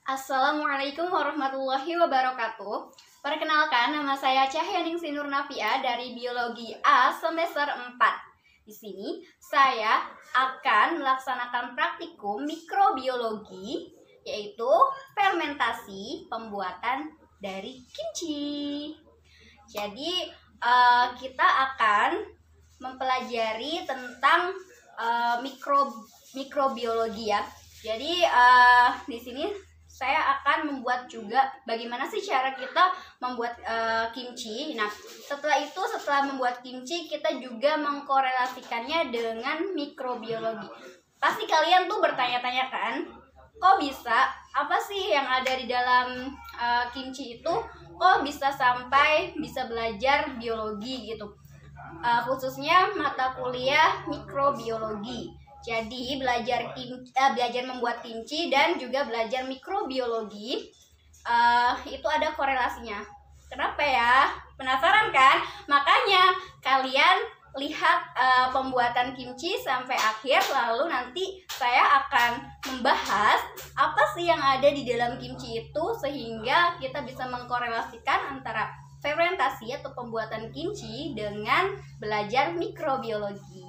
Assalamualaikum warahmatullahi wabarakatuh. Perkenalkan, nama saya Cahyaningsih Nur Nafia dari Biologi A semester 4. Di sini saya akan melaksanakan praktikum mikrobiologi, yaitu fermentasi pembuatan dari kimchi. Jadi kita akan mempelajari tentang mikrobiologi ya. Jadi di sini saya akan membuat juga bagaimana sih cara kita membuat kimchi. Nah, setelah membuat kimchi, kita juga mengkorelasikannya dengan mikrobiologi. Pasti kalian tuh bertanya-tanya kan, kok bisa? Apa sih yang ada di dalam kimchi itu? Kok bisa sampai bisa belajar biologi gitu? Khususnya mata kuliah mikrobiologi. Jadi belajar membuat kimchi dan juga belajar mikrobiologi itu ada korelasinya. Kenapa ya? Penasaran kan? Makanya kalian lihat pembuatan kimchi sampai akhir, lalu nanti saya akan membahas apa sih yang ada di dalam kimchi itu sehingga kita bisa mengkorelasikan antara fermentasi atau pembuatan kimchi dengan belajar mikrobiologi.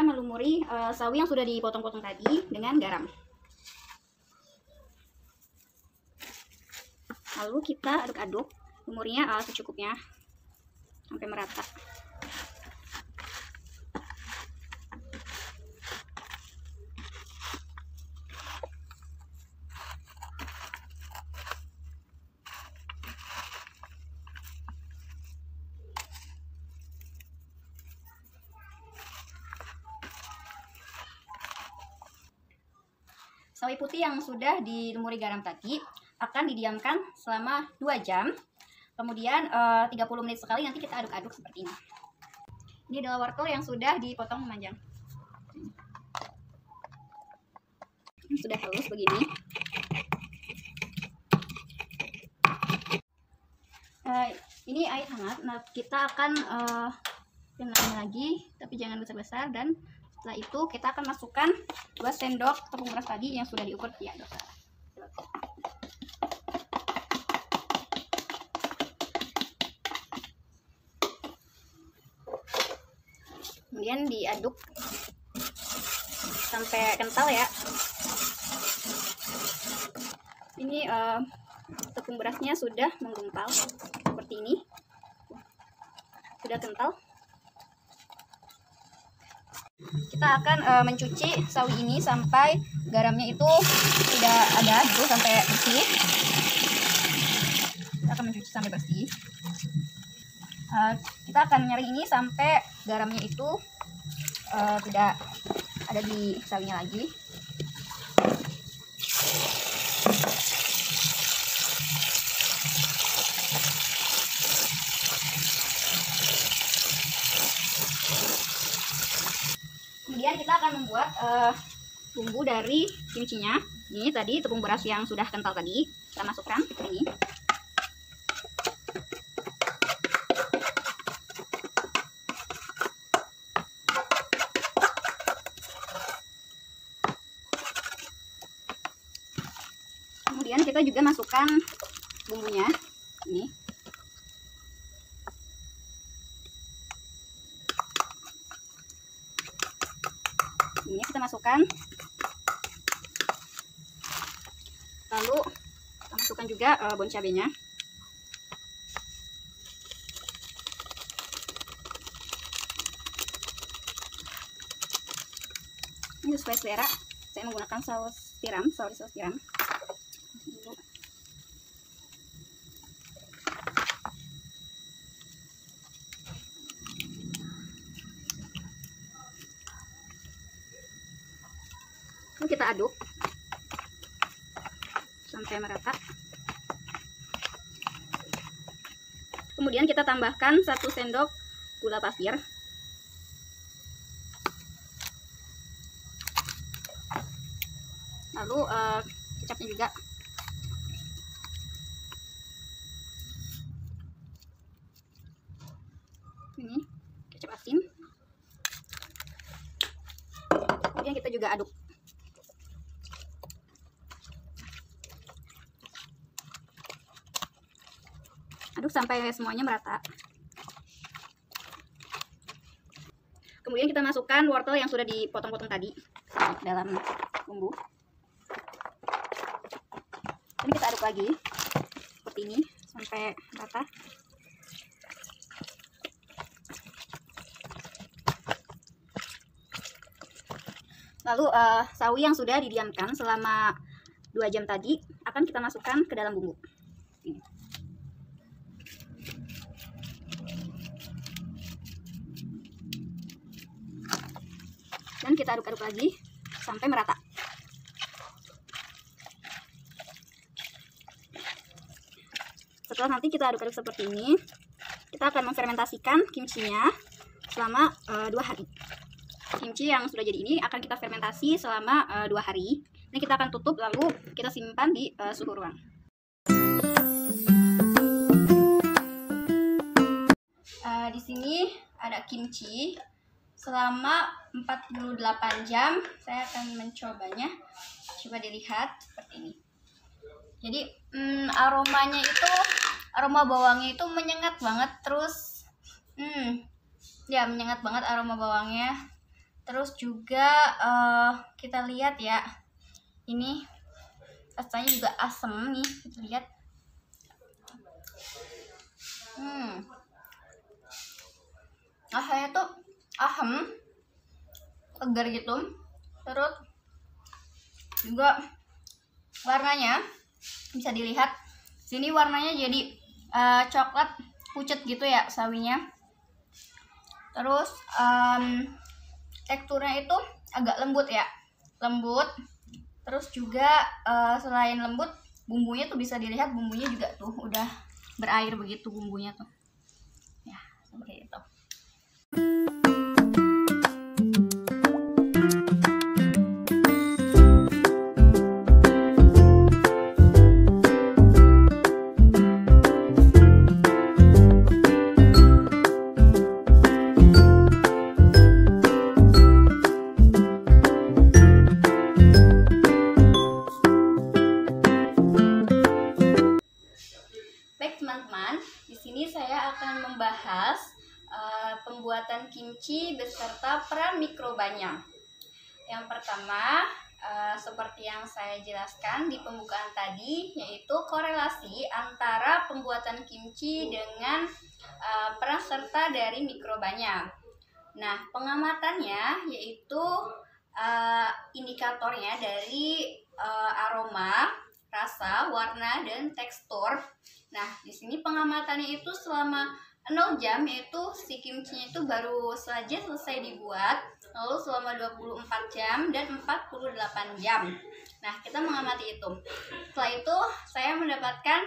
Melumuri sawi yang sudah dipotong-potong tadi dengan garam. Lalu kita aduk-aduk, lumurinya secukupnya sampai merata. Sawi putih yang sudah dilumuri garam tadi akan didiamkan selama 2 jam. Kemudian 30 menit sekali nanti kita aduk-aduk seperti ini. Ini adalah wortel yang sudah dipotong memanjang. Sudah halus begini. Ini air hangat. Nah, kita akan kenalin lagi, tapi jangan besar-besar. Dan setelah itu kita akan masukkan 2 sendok tepung beras tadi yang sudah diukur ya dokter. Kemudian diaduk sampai kental ya. Ini tepung berasnya sudah menggumpal seperti ini, sudah kental. Kita akan mencuci sawi ini sampai garamnya itu tidak ada gitu, sampai bersih. Kita akan mencuci sampai bersih. Kita akan menyaring ini sampai garamnya itu tidak ada di sawinya lagi. Kemudian kita akan membuat bumbu dari kimchinya. Ini tadi tepung beras yang sudah kental tadi kita masukkan ini. Kemudian kita juga masukkan bumbunya ini. Ini kita masukkan, lalu kita masukkan juga bon cabenya. Ini sesuai selera, saya menggunakan saus tiram, saus tiram. Kita aduk sampai merata. Kemudian kita tambahkan 1 sendok gula pasir. Lalu kecapnya juga. Ini kecap asin. Kemudian kita juga aduk. Aduk sampai semuanya merata. Kemudian kita masukkan wortel yang sudah dipotong-potong tadi ke dalam bumbu. Ini kita aduk lagi seperti ini sampai rata. Lalu sawi yang sudah didiamkan selama 2 jam tadi akan kita masukkan ke dalam bumbu. Ini. Dan kita aduk-aduk lagi sampai merata. Setelah nanti kita aduk-aduk seperti ini, kita akan memfermentasikan kimchinya selama 2 hari. Kimchi yang sudah jadi ini akan kita fermentasi selama 2 hari. Ini kita akan tutup lalu kita simpan di suhu ruang. Di sini ada kimchi. Selama 48 jam saya akan mencobanya. Coba dilihat seperti ini. Jadi aromanya itu, aroma bawangnya itu menyengat banget. Terus ya menyengat banget aroma bawangnya. Terus juga kita lihat ya, ini rasanya juga asam nih, kita lihat. Rasanya tuh asam, segar gitu. Terus juga warnanya bisa dilihat sini, warnanya jadi coklat pucat gitu ya sawinya. Terus teksturnya itu agak lembut ya, lembut. Terus juga selain lembut, bumbunya tuh bisa dilihat, bumbunya juga tuh udah berair begitu bumbunya tuh ya, seperti itu. Baik teman-teman, di sini saya akan membahas pembuatan kimchi beserta peran mikrobanya. Yang pertama, seperti yang saya jelaskan di pembukaan tadi, yaitu korelasi antara pembuatan kimchi dengan peran serta dari mikrobanya. Nah, pengamatannya yaitu indikatornya dari aroma, rasa, warna, dan tekstur. Nah, di sini pengamatannya itu selama 0 jam, yaitu si kimchinya itu baru saja selesai dibuat, lalu selama 24 jam dan 48 jam. Nah, kita mengamati itu. Setelah itu, saya mendapatkan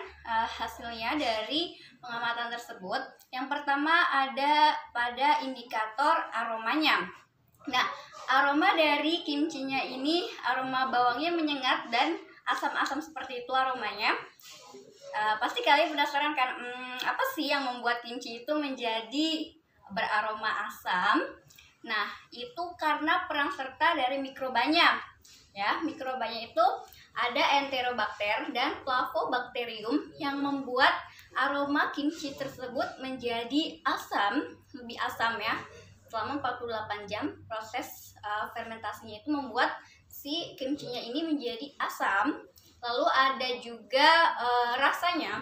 hasilnya dari pengamatan tersebut. Yang pertama ada pada indikator aromanya. Nah, aroma dari kimchinya ini, aroma bawangnya menyengat dan asam-asam seperti itu aromanya. Pasti kalian penasaran kan, apa sih yang membuat kimchi itu menjadi beraroma asam? Nah, itu karena peran serta dari mikrobanya. Ya, mikrobanya itu ada Enterobacter dan Flavobacterium yang membuat aroma kimchi tersebut menjadi asam, lebih asam ya. Selama 48 jam proses fermentasinya itu membuat si kimchinya ini menjadi asam. Lalu ada juga rasanya.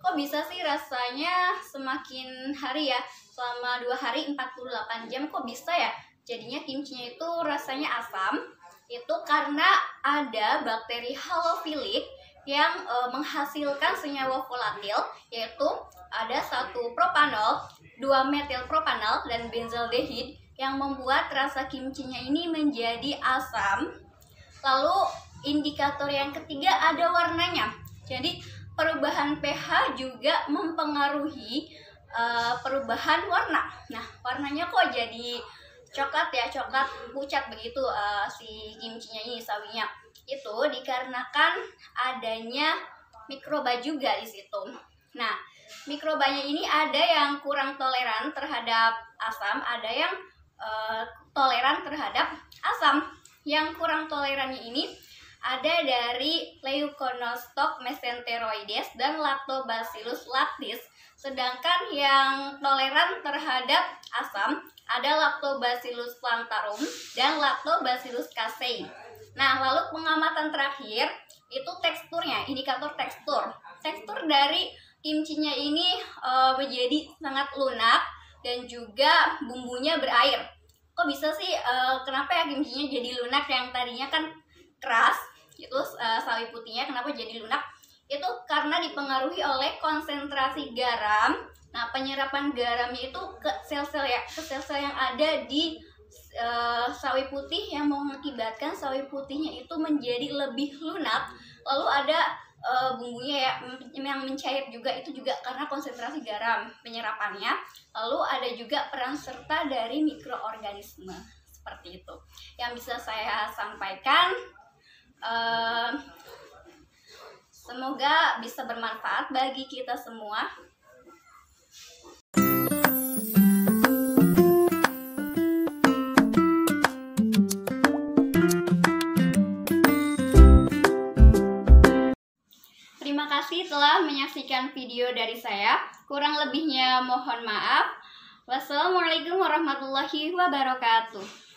Kok bisa sih rasanya semakin hari ya, selama 2 hari 48 jam kok bisa ya jadinya kimchinya itu rasanya asam? Itu karena ada bakteri halofilik yang menghasilkan senyawa volatil, yaitu ada 1 propanol, 2 metilpropanol, dan benzaldehid yang membuat rasa kimchinya ini menjadi asam. Lalu indikator yang ketiga ada warnanya. Jadi perubahan pH juga mempengaruhi perubahan warna. Nah, warnanya kok jadi coklat ya, coklat pucat begitu si kimchinya ini, sawinya. Itu dikarenakan adanya mikroba juga di situ. Nah, mikrobanya ini ada yang kurang toleran terhadap asam, ada yang toleran terhadap asam. Yang kurang tolerannya ini ada dari Leuconostoc mesenteroides dan Lactobacillus lactis. Sedangkan yang toleran terhadap asam ada Lactobacillus plantarum dan Lactobacillus casei. Nah, lalu pengamatan terakhir itu teksturnya, indikator tekstur. Tekstur dari kimchinya ini menjadi sangat lunak dan juga bumbunya berair. Kok bisa sih kenapa ya kimchinya jadi lunak, yang tadinya kan keras itu sawi putihnya kenapa jadi lunak? Itu karena dipengaruhi oleh konsentrasi garam. Nah, penyerapan garamnya itu ke sel-sel ya, ke sel-sel yang ada di sawi putih, yang mengakibatkan sawi putihnya itu menjadi lebih lunak. Lalu ada bumbunya ya yang mencair juga, itu juga karena konsentrasi garam penyerapannya. Lalu ada juga peran serta dari mikroorganisme. Seperti itu yang bisa saya sampaikan. Semoga bisa bermanfaat bagi kita semua. Terima kasih telah menyaksikan video dari saya. Kurang lebihnya mohon maaf. Wassalamualaikum warahmatullahi wabarakatuh.